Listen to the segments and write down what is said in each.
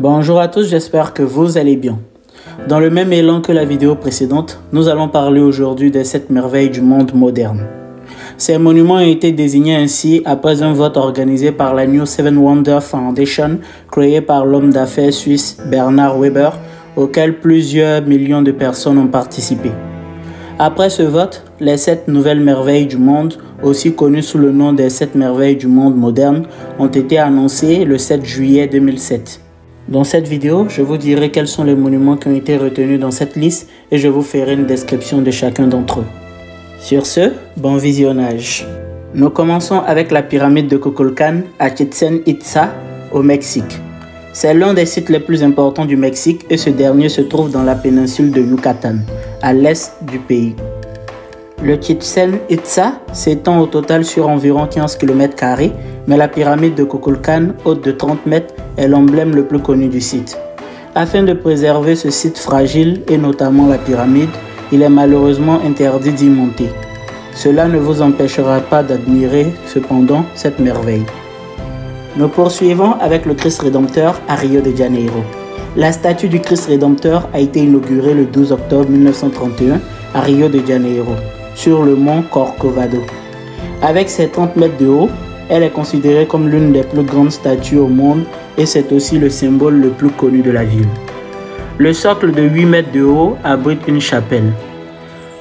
Bonjour à tous, j'espère que vous allez bien. Dans le même élan que la vidéo précédente, nous allons parler aujourd'hui des 7 merveilles du monde moderne. Ces monuments ont été désignés ainsi après un vote organisé par la New Seven Wonders Foundation, créée par l'homme d'affaires suisse Bernard Weber, auquel plusieurs millions de personnes ont participé. Après ce vote, les 7 nouvelles merveilles du monde, aussi connues sous le nom des 7 merveilles du monde moderne, ont été annoncées le 7 juillet 2007. Dans cette vidéo, je vous dirai quels sont les monuments qui ont été retenus dans cette liste et je vous ferai une description de chacun d'entre eux. Sur ce, bon visionnage. Nous commençons avec la pyramide de Kukulcán à Chichén Itzá, au Mexique. C'est l'un des sites les plus importants du Mexique et ce dernier se trouve dans la péninsule de Yucatan, à l'est du pays. Le Chichén Itzá s'étend au total sur environ 15 km², mais la pyramide de Kukulcán, haute de 30 mètres, est l'emblème le plus connu du site. Afin de préserver ce site fragile et notamment la pyramide, il est malheureusement interdit d'y monter. Cela ne vous empêchera pas d'admirer cependant cette merveille. Nous poursuivons avec le Christ Rédempteur à Rio de Janeiro. La statue du Christ Rédempteur a été inaugurée le 12 octobre 1931 à Rio de Janeiro, sur le mont Corcovado. Avec ses 30 mètres de haut, elle est considérée comme l'une des plus grandes statues au monde et c'est aussi le symbole le plus connu de la ville. Le socle de 8 mètres de haut abrite une chapelle.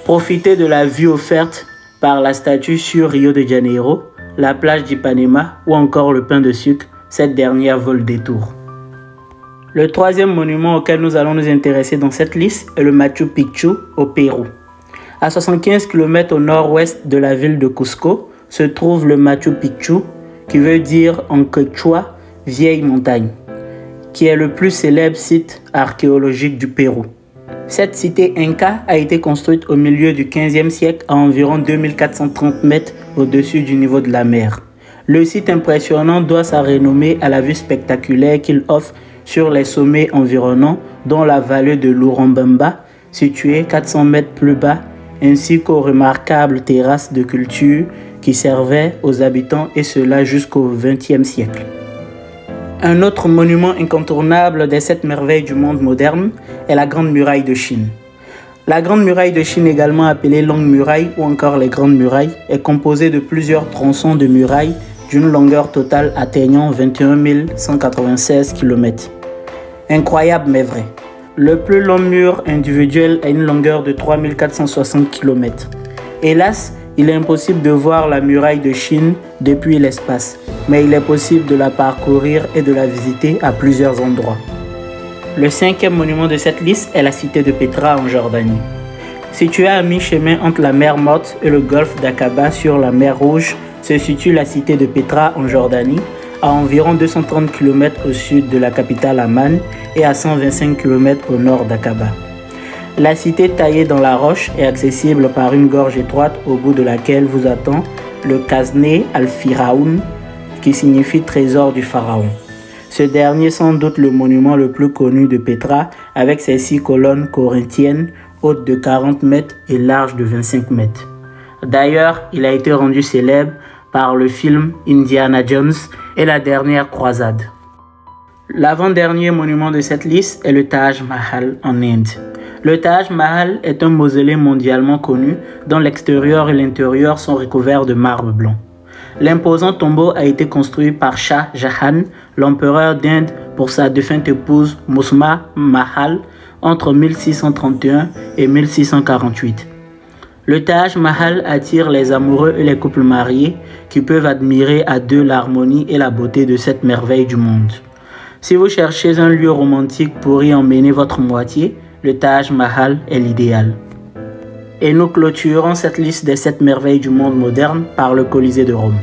Profitez de la vue offerte par la statue sur Rio de Janeiro, la plage d'Ipanema ou encore le pain de sucre, cette dernière vole des tours. Le troisième monument auquel nous allons nous intéresser dans cette liste est le Machu Picchu au Pérou. À 75 km au nord-ouest de la ville de Cusco se trouve le Machu Picchu, qui veut dire en quechua « vieille montagne », qui est le plus célèbre site archéologique du Pérou. Cette cité inca a été construite au milieu du XVe siècle à environ 2430 mètres au-dessus du niveau de la mer. Le site impressionnant doit sa renommée à la vue spectaculaire qu'il offre sur les sommets environnants, dont la vallée de l'Urubamba, située 400 mètres plus bas, ainsi qu'aux remarquables terrasses de culture qui servaient aux habitants et cela jusqu'au XXe siècle. Un autre monument incontournable des 7 merveilles du monde moderne est la Grande Muraille de Chine. La Grande Muraille de Chine, également appelée Longue Muraille ou encore les Grandes Murailles, est composée de plusieurs tronçons de murailles d'une longueur totale atteignant 21 196 km. Incroyable mais vrai. Le plus long mur individuel a une longueur de 3460 km. Hélas, il est impossible de voir la muraille de Chine depuis l'espace, mais il est possible de la parcourir et de la visiter à plusieurs endroits. Le 5e monument de cette liste est la cité de Petra en Jordanie. Située à mi-chemin entre la mer Morte et le golfe d'Aqaba sur la mer Rouge, se situe la cité de Petra en Jordanie, à environ 230 km au sud de la capitale Amman et à 125 km au nord d'Aqaba. La cité taillée dans la roche est accessible par une gorge étroite au bout de laquelle vous attend le Khazne al-Firaoun, qui signifie trésor du pharaon. Ce dernier est sans doute le monument le plus connu de Petra avec ses 6 colonnes corinthiennes hautes de 40 mètres et larges de 25 mètres. D'ailleurs, il a été rendu célèbre par le film Indiana Jones et la dernière croisade. L'avant-dernier monument de cette liste est le Taj Mahal en Inde. Le Taj Mahal est un mausolée mondialement connu dont l'extérieur et l'intérieur sont recouverts de marbre blanc. L'imposant tombeau a été construit par Shah Jahan, l'empereur d'Inde, pour sa défunte épouse Musma Mahal entre 1631 et 1648. Le Taj Mahal attire les amoureux et les couples mariés qui peuvent admirer à deux l'harmonie et la beauté de cette merveille du monde. Si vous cherchez un lieu romantique pour y emmener votre moitié, le Taj Mahal est l'idéal. Et nous clôturons cette liste des 7 merveilles du monde moderne par le Colisée de Rome.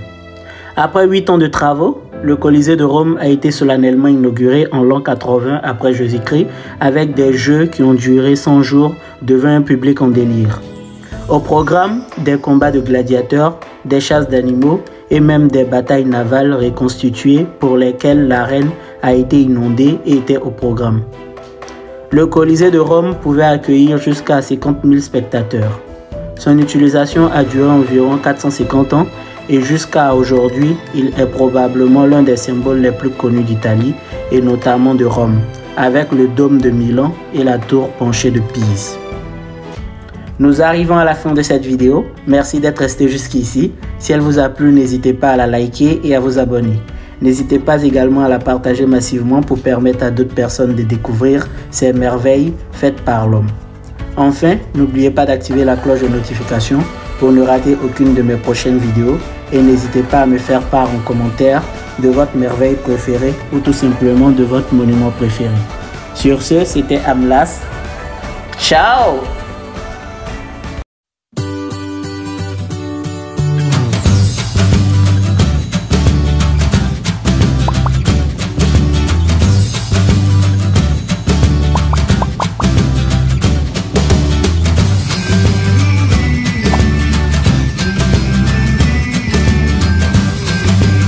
Après 8 ans de travaux, le Colisée de Rome a été solennellement inauguré en l'an 80 après Jésus-Christ avec des jeux qui ont duré 100 jours devant un public en délire. Au programme, des combats de gladiateurs, des chasses d'animaux et même des batailles navales reconstituées pour lesquelles l'arène a été inondée et était au programme. Le Colisée de Rome pouvait accueillir jusqu'à 50 000 spectateurs. Son utilisation a duré environ 450 ans et jusqu'à aujourd'hui, il est probablement l'un des symboles les plus connus d'Italie et notamment de Rome, avec le dôme de Milan et la tour penchée de Pise. Nous arrivons à la fin de cette vidéo. Merci d'être resté jusqu'ici. Si elle vous a plu, n'hésitez pas à la liker et à vous abonner. N'hésitez pas également à la partager massivement pour permettre à d'autres personnes de découvrir ces merveilles faites par l'homme. Enfin, n'oubliez pas d'activer la cloche de notification pour ne rater aucune de mes prochaines vidéos et n'hésitez pas à me faire part en commentaire de votre merveille préférée ou tout simplement de votre monument préféré. Sur ce, c'était Amlas. Ciao!